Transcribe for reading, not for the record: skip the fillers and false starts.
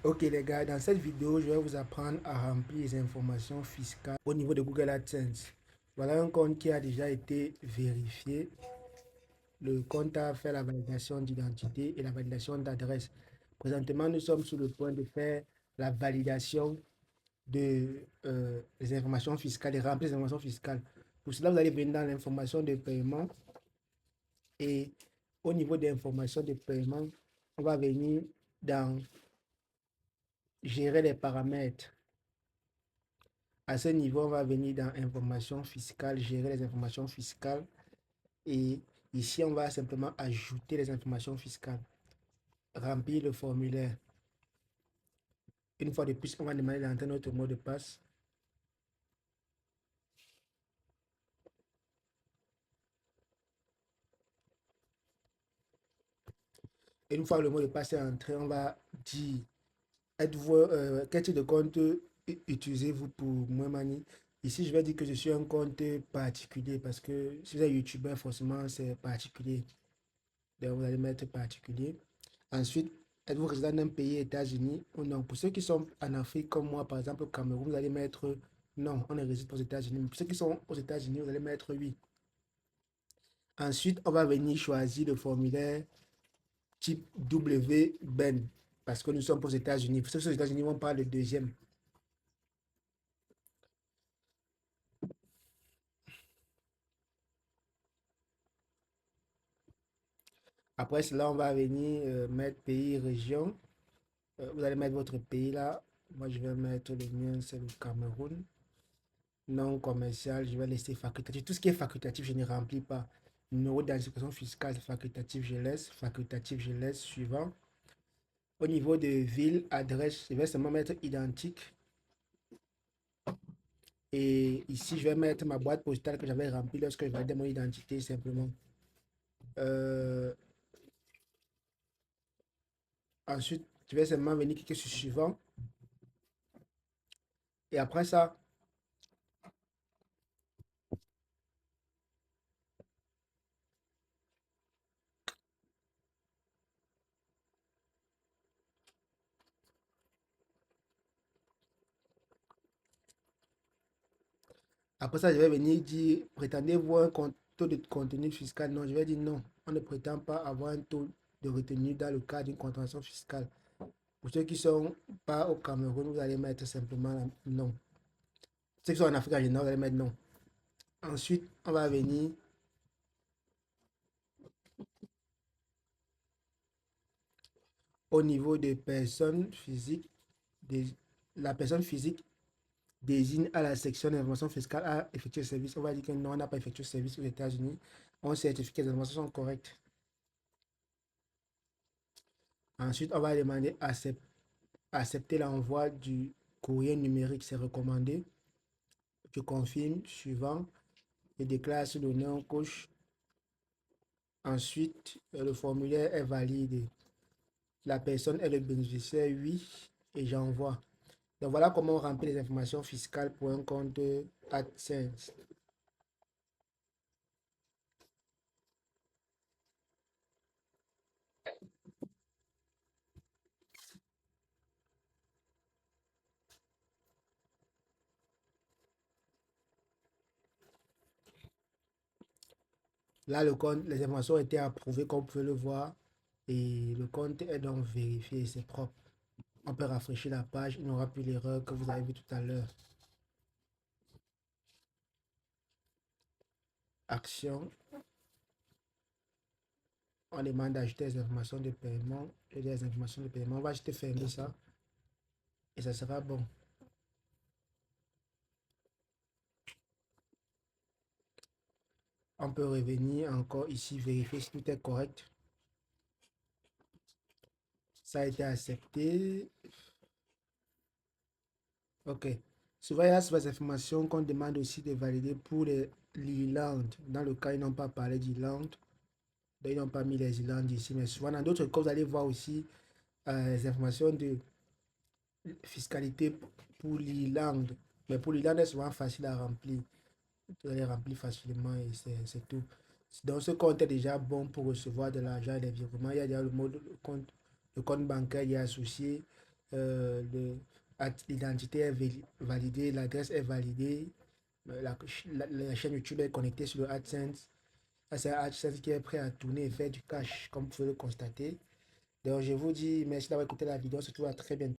Ok les gars, dans cette vidéo, je vais vous apprendre à remplir les informations fiscales au niveau de Google AdSense. Voilà un compte qui a déjà été vérifié. Le compte a fait la validation d'identité et la validation d'adresse. Présentement, nous sommes sur le point de faire la validation de les informations fiscales, et remplir les informations fiscales. Pour cela, vous allez venir dans l'information de paiement et au niveau des informations de paiement, on va venir dans gérer les paramètres. À ce niveau, on va venir dans information fiscale, gérer les informations fiscales. Et ici, on va simplement ajouter les informations fiscales, remplir le formulaire. Une fois de plus, on va demander d'entrer notre mot de passe. Et une fois le mot de passe est entré, on va dire, quel type de compte utilisez-vous pour Moemani? Ici, je vais dire que je suis un compte particulier parce que si vous êtes youtubeur, forcément, c'est particulier. Donc, vous allez mettre particulier. Ensuite, êtes-vous résident d'un pays États-Unis ou non? Pour ceux qui sont en Afrique, comme moi, par exemple, au Cameroun, vous allez mettre non, on ne réside pas aux États-Unis. Pour ceux qui sont aux États-Unis, vous allez mettre oui. Ensuite, on va venir choisir le formulaire type WBEN parce que nous sommes aux États-Unis. Pour ceux qui sont aux États-Unis, on parle le deuxième. Après cela, on va venir mettre pays, région. Vous allez mettre votre pays là. Moi, je vais mettre le mien, c'est le Cameroun. Non commercial, je vais laisser facultatif. Tout ce qui est facultatif, je ne remplis pas. Numéro d'inscription fiscale, facultatif, je laisse. Facultatif, je laisse. Suivant. Au niveau de ville, adresse, je vais seulement mettre identique. Et ici, je vais mettre ma boîte postale que j'avais remplie lorsque je validais mon identité simplement. Euh, Ensuite, je vais seulement venir cliquer sur suivant. Et après ça, je vais venir dire, prétendez-vous un taux de contenu fiscal? Non, je vais dire non. On ne prétend pas avoir un taux de retenue dans le cadre d'une contravention fiscale. Pour ceux qui ne sont pas au Cameroun, vous allez mettre simplement non. Ceux qui sont en Afrique en général, vous allez mettre non. Ensuite, on va venir au niveau des personnes physiques. La personne physique désigne à la section d'information fiscale à effectuer le service. On va dire que non, on n'a pas effectué le service aux États-Unis. On certifie que les informations sont correctes. Ensuite, on va demander accepter l'envoi du courrier numérique. C'est recommandé. Je confirme. Suivant. Je déclare ce donné en coche. Ensuite, le formulaire est validé. La personne est le bénéficiaire, oui, et j'envoie. Donc voilà comment on remplit les informations fiscales pour un compte AdSense. Là, le compte, les informations ont été approuvées, comme vous pouvez le voir, et le compte est donc vérifié, c'est propre. On peut rafraîchir la page, il n'y aura plus l'erreur que vous avez vue tout à l'heure. Action. On demande d'ajouter les informations de paiement et les informations de paiement. On va juste fermer ça et ça sera bon. On peut revenir encore ici, vérifier si tout est correct. Ça a été accepté. Ok. Souvent, il y a ces informations qu'on demande aussi de valider pour l'Irlande. Dans le cas, ils n'ont pas parlé d'Irlande. Ils n'ont pas mis les Irlandes ici. Mais souvent, dans d'autres cas, vous allez voir aussi les informations de fiscalité pour l'Irlande. Mais pour l'Irlande, c'est souvent facile à remplir. Vous allez remplir facilement et c'est tout. Donc, ce compte est déjà bon pour recevoir de l'argent et des virements. Il y a déjà le compte bancaire qui est associé. l'identité est validée, l'adresse est validée, la chaîne YouTube est connectée sur le AdSense. C'est un AdSense qui est prêt à tourner et faire du cash, comme vous pouvez le constater. Donc, je vous dis merci d'avoir écouté la vidéo. On se retrouve à très bientôt.